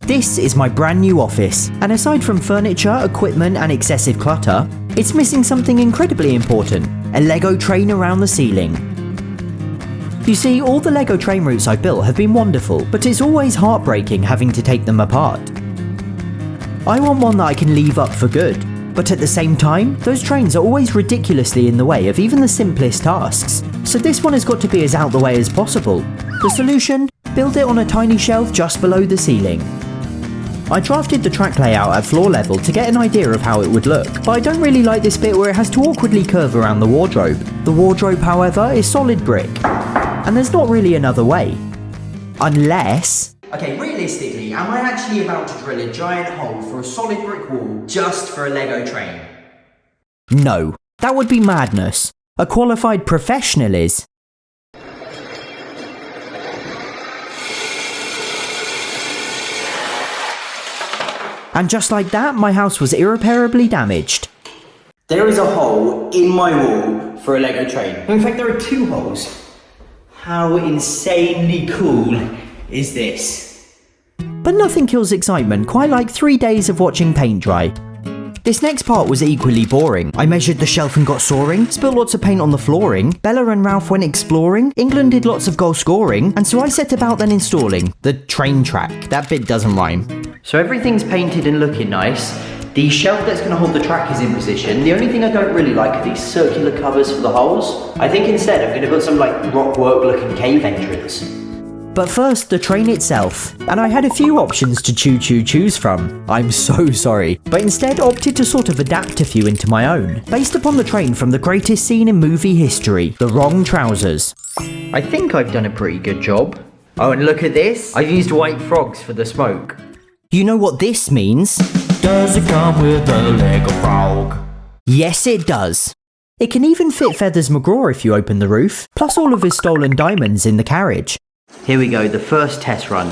This is my brand new office, and aside from furniture, equipment and excessive clutter, it's missing something incredibly important, a Lego train around the ceiling. You see, all the Lego train routes I've built have been wonderful, but it's always heartbreaking having to take them apart. I want one that I can leave up for good, but at the same time, those trains are always ridiculously in the way of even the simplest tasks, so this one has got to be as out the way as possible. The solution? Build it on a tiny shelf just below the ceiling. I drafted the track layout at floor level to get an idea of how it would look, but I don't really like this bit where it has to awkwardly curve around the wardrobe. The wardrobe, however, is solid brick, and there's not really another way. Unless... Okay, realistically, am I actually about to drill a giant hole for a solid brick wall just for a Lego train? No, that would be madness. A qualified professional is. And just like that, my house was irreparably damaged. There is a hole in my wall for a Lego train. In fact, there are 2 holes. How insanely cool is this? But nothing kills excitement quite like 3 days of watching paint dry. This next part was equally boring. I measured the shelf and got soaring, spilled lots of paint on the flooring, Bella and Ralph went exploring, England did lots of goal scoring, and so I set about then installing the train track. That bit doesn't rhyme. So everything's painted and looking nice. The shelf that's going to hold the track is in position. The only thing I don't really like are these circular covers for the holes. I think instead I'm going to put some like rockwork looking cave entrance. But first, the train itself. And I had a few options to choose from. I'm so sorry. But instead opted to sort of adapt a few into my own. Based upon the train from the greatest scene in movie history, The Wrong Trousers. I think I've done a pretty good job. Oh, and look at this. I've used white frogs for the smoke. You know what this means? Does it come with a Lego frog? Yes, it does. It can even fit Feathers McGraw if you open the roof, plus all of his stolen diamonds in the carriage. Here we go, the first test run.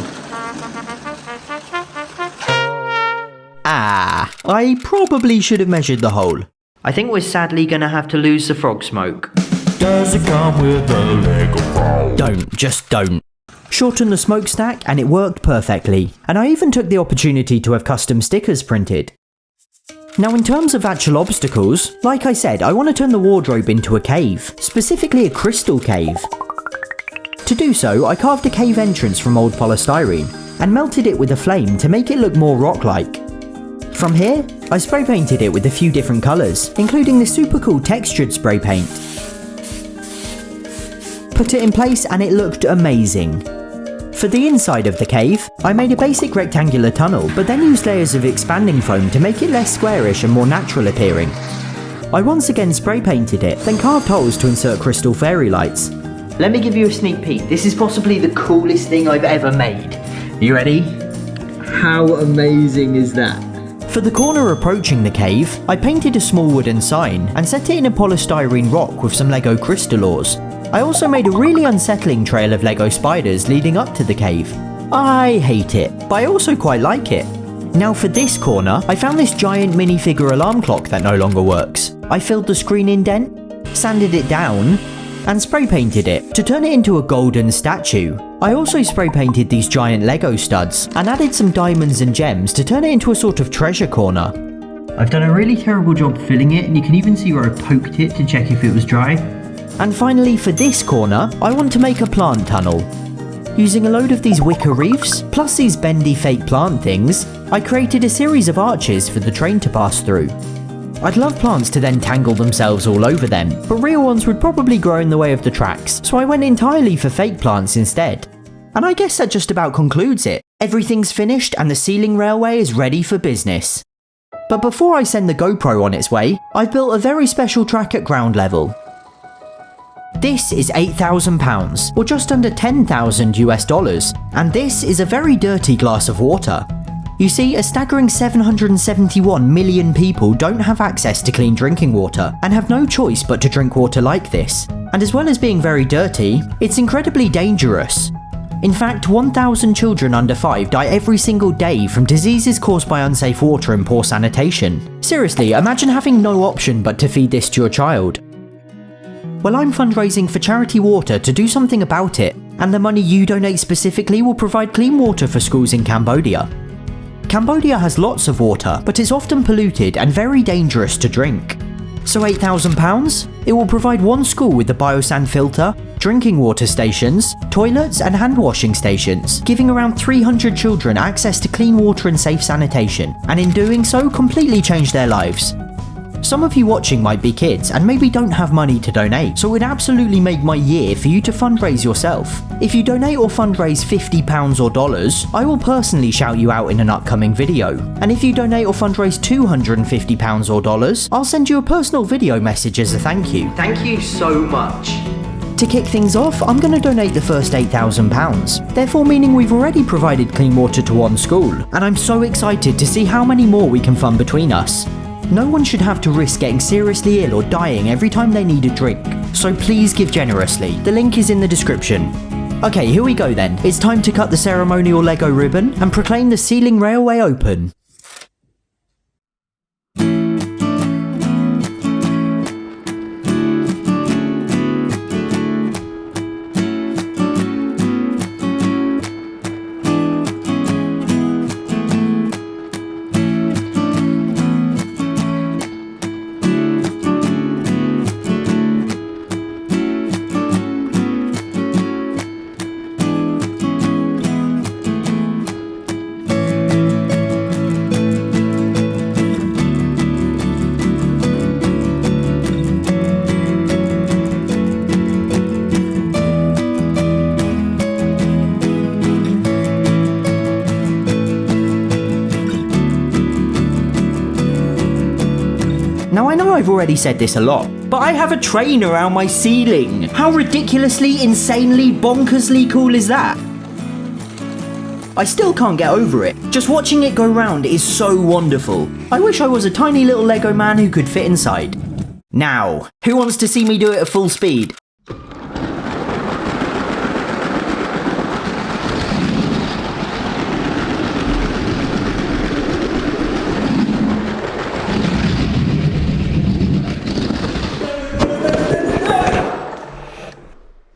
I probably should have measured the hole. I think we're sadly gonna have to lose the frog smoke. Does it come with a Lego frog? Just don't. Shorten the smokestack and it worked perfectly, and I even took the opportunity to have custom stickers printed. Now in terms of actual obstacles, like I said, I want to turn the wardrobe into a cave, specifically a crystal cave. To do so, I carved a cave entrance from old polystyrene, and melted it with a flame to make it look more rock-like. From here, I spray painted it with a few different colours, including this super cool textured spray paint. Put it in place and it looked amazing. For the inside of the cave, I made a basic rectangular tunnel, but then used layers of expanding foam to make it less squarish and more natural appearing. I once again spray painted it, then carved holes to insert crystal fairy lights. Let me give you a sneak peek. This is possibly the coolest thing I've ever made. You ready? How amazing is that? For the corner approaching the cave, I painted a small wooden sign and set it in a polystyrene rock with some Lego crystal ores. I also made a really unsettling trail of Lego spiders leading up to the cave. I hate it, but I also quite like it. Now for this corner, I found this giant minifigure alarm clock that no longer works. I filled the screen indent, sanded it down, and spray painted it to turn it into a golden statue. I also spray painted these giant Lego studs and added some diamonds and gems to turn it into a sort of treasure corner. I've done a really terrible job filling it, and you can even see where I poked it to check if it was dry. And finally, for this corner, I want to make a plant tunnel. Using a load of these wicker reefs, plus these bendy fake plant things, I created a series of arches for the train to pass through. I'd love plants to then tangle themselves all over them, but real ones would probably grow in the way of the tracks, so I went entirely for fake plants instead. And I guess that just about concludes it. Everything's finished and the ceiling railway is ready for business. But before I send the GoPro on its way, I've built a very special track at ground level. This is £8,000, or just under $10,000 and this is a very dirty glass of water. You see, a staggering 771 million people don't have access to clean drinking water, and have no choice but to drink water like this. And as well as being very dirty, it's incredibly dangerous. In fact, 1,000 children under 5 die every single day from diseases caused by unsafe water and poor sanitation. Seriously, imagine having no option but to feed this to your child. Well, I'm fundraising for Charity Water to do something about it, and the money you donate specifically will provide clean water for schools in Cambodia. Cambodia has lots of water, but it's often polluted and very dangerous to drink. So £8,000? It will provide one school with the biosand filter, drinking water stations, toilets and hand washing stations, giving around 300 children access to clean water and safe sanitation, and in doing so completely change their lives. Some of you watching might be kids and maybe don't have money to donate, so it would absolutely make my year for you to fundraise yourself. If you donate or fundraise £50 or dollars, I will personally shout you out in an upcoming video. And if you donate or fundraise £250 or dollars, I'll send you a personal video message as a thank you. Thank you so much. To kick things off, I'm going to donate the first £8,000, therefore meaning we've already provided clean water to one school, and I'm so excited to see how many more we can fund between us. No one should have to risk getting seriously ill or dying every time they need a drink, so please give generously. The link is in the description. Okay, here we go then. It's time to cut the ceremonial Lego ribbon and proclaim the Sealing Railway open. Now I know I've already said this a lot, but I have a train around my ceiling. How ridiculously, insanely, bonkersly cool is that? I still can't get over it. Just watching it go round is so wonderful. I wish I was a tiny little Lego man who could fit inside. Now, who wants to see me do it at full speed?